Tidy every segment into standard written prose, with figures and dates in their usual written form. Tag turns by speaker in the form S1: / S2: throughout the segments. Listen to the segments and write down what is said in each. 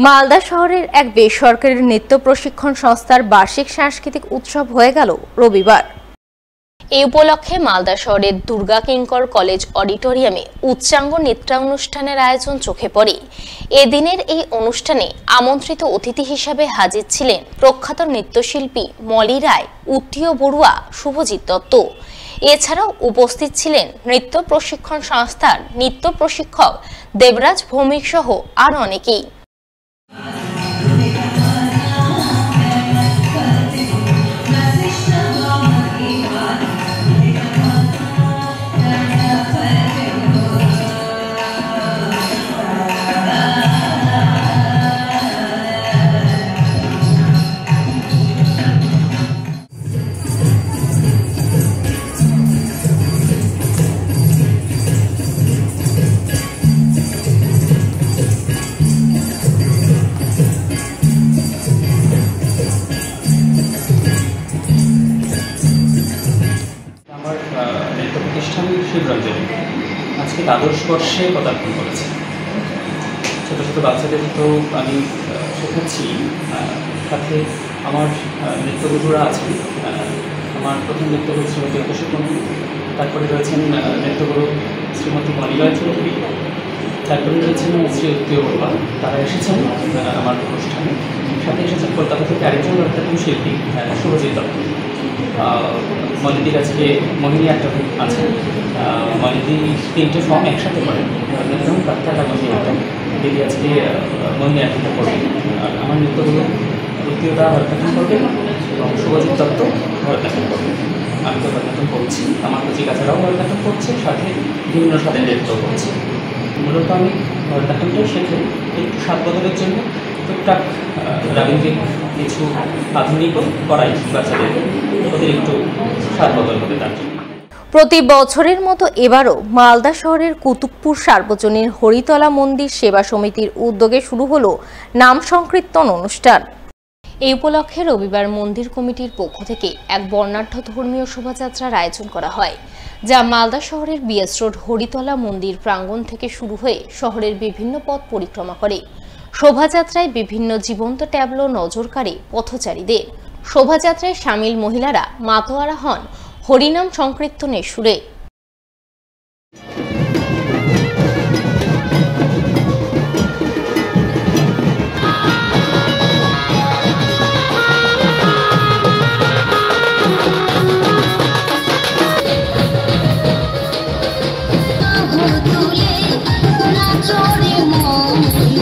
S1: মালদা শহরের এক বেসরকারি নৃত্য প্রশিক্ষণ সংস্থার বার্ষিক সাংস্কৃতিক উৎসব হয়ে গেল রবিবার। এই উপলক্ষে মালদা শহরের দুর্গা কিঙ্কর কলেজ অডিটোরিয়ামে উচ্চাঙ্গ নৃত্যানুষ্ঠানের আয়োজন চোখে পড়ে। এদিনের এই অনুষ্ঠানে আমন্ত্রিত অতিথি হিসাবে হাজির ছিলেন প্রখ্যাত নৃত্যশিল্পী মলি রায়, উত্তীয় বড়ুয়া, শুভজিৎ দত্ত। এছাড়াও উপস্থিত ছিলেন নৃত্য প্রশিক্ষণ সংস্থার নৃত্য প্রশিক্ষক দেবরাজ ভৌমিক সহ আরো অনেকেই।
S2: শিবরঞ্জনী আজকে দ্বাদশ বর্ষে পদার্পণ করেছে। ছোটো ছোটো বাচ্চাদের তো আমি শেখাচ্ছি, সাথে আমার নৃত্যগুরুরা আছেন। আমার প্রথম নৃত্যগুরু শ্রীমতী অতসুকুন, তারপরে রয়েছেন নৃত্যগুরু শ্রীমতী মলিরায় চৌধুরী, তারপরে রয়েছেন শ্রী উত্তীয় বড়ুয়া। তারা এসেছেন আমার অনুষ্ঠানে। সাথে এসেছেন কলকাতা থেকে আরেকজন নৃত্যন শিল্পী শুভজিৎ দত্ত। মলিদির আজকে মোহিনী আট্টম আছেন। মলিদি 3টে ফর্ম একসাথে করেন, নৃত্যম, প্রত্যাটা, মোহিনী আট্টম। দিদি আজকে মোহিনী আট্টমটা করবেন। আর আমার নৃত্যগুলো উত্তীয়তা ভরতনাট্যম করবেন এবং শুভজিৎ দত্ত ভরতনাট্যম করবেন। আমি তো ভরতনাট্যম করছি, আমার কচিকাছারাও ভরতনাট্যম করছে, সাথে বিভিন্ন স্বাদের নৃত্য করছি। মূলত আমি ভরতনাট্যমটাই শেখে একটু স্বাদ বদলের জন্য, টুকটাক রাবীন্দ্রিক কিছু আধুনিকও করাই বাচ্চাদেরকে, ওদের একটু স্বাদ বদল হবে তার জন্য।
S1: প্রতি বছরের মতো এবারও মালদা শহরের কুতুবপুর সার্বজনীন হরিতলা মন্দির সেবা সমিতির উদ্যোগে শুরু হলো নাম সংকীর্তন অনুষ্ঠান। এই উপলক্ষে রবিবার মন্দির কমিটির পক্ষ থেকে এক বর্ণাঢ্য ধর্মীয় শোভাযাত্রার আয়োজন করা হয়, যা মালদা শহরের বিএস রোড হরিতলা মন্দির প্রাঙ্গণ থেকে শুরু হয়ে শহরের বিভিন্ন পথ পরিক্রমা করে। শোভাযাত্রায় বিভিন্ন জীবন্ত ট্যাবলো নজর কাড়ে পথচারীদের। শোভাযাত্রায় সামিল মহিলারা মাতোয়ারা হন হরিনাম সংকীর্তনের সুরে।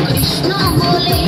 S3: কৃষ্ণ বলে